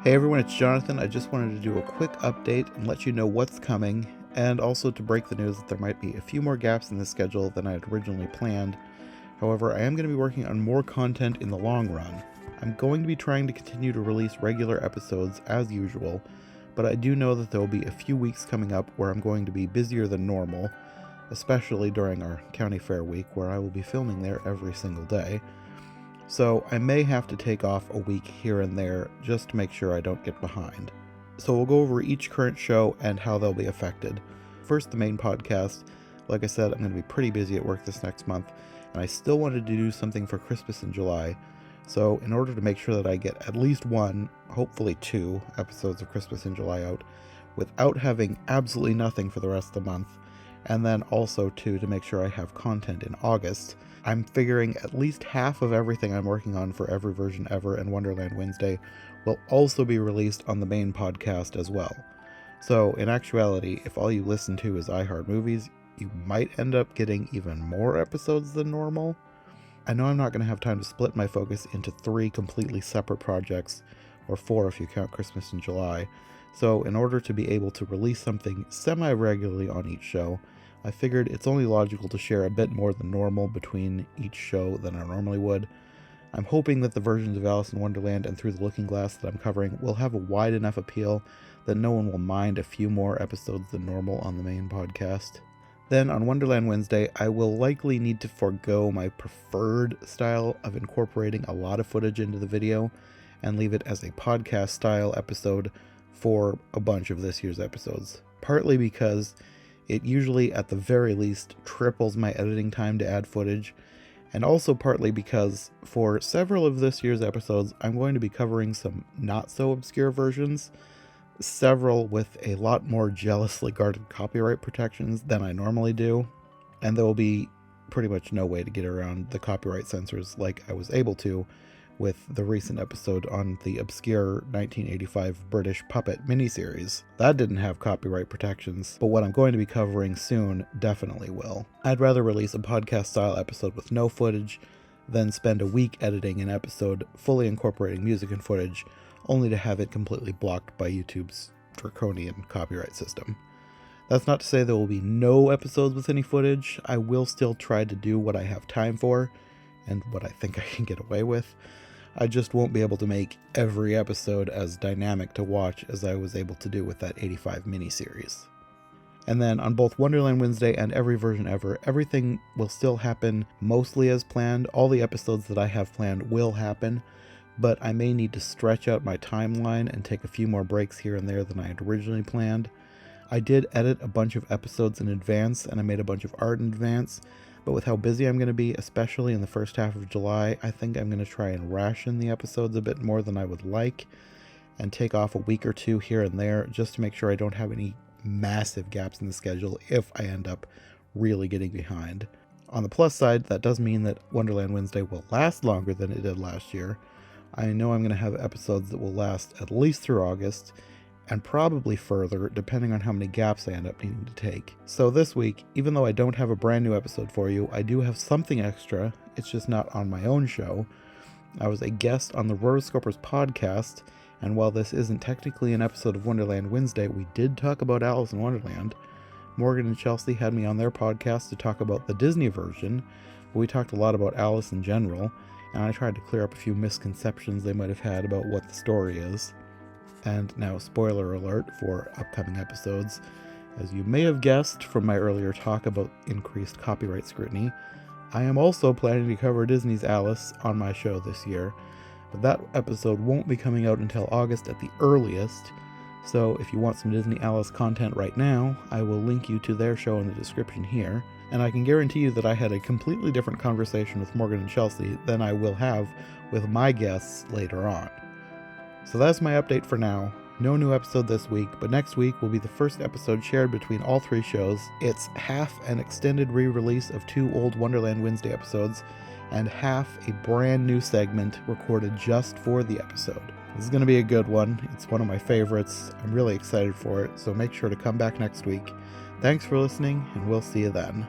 Hey everyone, it's Jonathan. I just wanted to do a quick update and let you know what's coming, and also to break the news that there might be a few more gaps in the schedule than I had originally planned. However, I am going to be working on more content in the long run. I'm going to be trying to continue to release regular episodes as usual, but I do know that there will be a few weeks coming up where I'm going to be busier than normal, especially during our county fair week where I will be filming there every single day. So I may have to take off a week here and there just to make sure I don't get behind. So we'll go over each current show and how they'll be affected. First, the main podcast. Like I said, I'm going to be pretty busy at work this next month, and I still wanted to do something for Christmas in July. So in order to make sure that I get at least one, hopefully 2 episodes of Christmas in July out, without having absolutely nothing for the rest of the month, and then also to make sure I have content in August, I'm figuring at least half of everything I'm working on for Every Version Ever and Wonderland Wednesday will also be released on the main podcast as well. So in actuality, if all you listen to is iHeart Movies, you might end up getting even more episodes than normal. I know I'm not going to have time to split my focus into 3 completely separate projects, or 4 if you count Christmas in July, so in order to be able to release something semi-regularly on each show, I figured it's only logical to share a bit more than normal between each show than I normally would. I'm hoping that the versions of Alice in Wonderland and Through the Looking Glass that I'm covering will have a wide enough appeal that no one will mind a few more episodes than normal on the main podcast. Then on Wonderland Wednesday, I will likely need to forego my preferred style of incorporating a lot of footage into the video and leave it as a podcast style episode for a bunch of this year's episodes. Partly because it usually, at the very least, triples my editing time to add footage, and also partly because for several of this year's episodes, I'm going to be covering some not-so-obscure versions, several with a lot more jealously guarded copyright protections than I normally do, and there will be pretty much no way to get around the copyright censors like I was able to with the recent episode on the obscure 1985 British puppet miniseries. That didn't have copyright protections, but what I'm going to be covering soon definitely will. I'd rather release a podcast-style episode with no footage than spend a week editing an episode fully incorporating music and footage, only to have it completely blocked by YouTube's draconian copyright system. That's not to say there will be no episodes with any footage. I will still try to do what I have time for, and what I think I can get away with. I just won't be able to make every episode as dynamic to watch as I was able to do with that 85 miniseries. And then on both Wonderland Wednesday and Every Version Ever, everything will still happen mostly as planned. All the episodes that I have planned will happen, but I may need to stretch out my timeline and take a few more breaks here and there than I had originally planned. I did edit a bunch of episodes in advance, and I made a bunch of art in advance, but with how busy I'm going to be, especially in the first half of July, I think I'm going to try and ration the episodes a bit more than I would like, and take off a week or 2 here and there, just to make sure I don't have any massive gaps in the schedule if I end up really getting behind. On the plus side, that does mean that Wonderland Wednesday will last longer than it did last year. I know I'm going to have episodes that will last at least through August, and probably further, depending on how many gaps I end up needing to take. So this week, even though I don't have a brand new episode for you, I do have something extra. It's just not on my own show. I was a guest on the Rotoscopers podcast, and while this isn't technically an episode of Wonderland Wednesday, we did talk about Alice in Wonderland. Morgan and Chelsea had me on their podcast to talk about the Disney version, but we talked a lot about Alice in general, and I tried to clear up a few misconceptions they might have had about what the story is. And now, spoiler alert for upcoming episodes. As you may have guessed from my earlier talk about increased copyright scrutiny, I am also planning to cover Disney's Alice on my show this year, but that episode won't be coming out until August at the earliest, so if you want some Disney Alice content right now, I will link you to their show in the description here, and I can guarantee you that I had a completely different conversation with Morgan and Chelsea than I will have with my guests later on. So that's my update for now. No new episode this week, but next week will be the first episode shared between all 3 shows. It's half an extended re-release of 2 old Wonderland Wednesday episodes, and half a brand new segment recorded just for the episode. This is going to be a good one. It's one of my favorites. I'm really excited for it, so make sure to come back next week. Thanks for listening, and we'll see you then.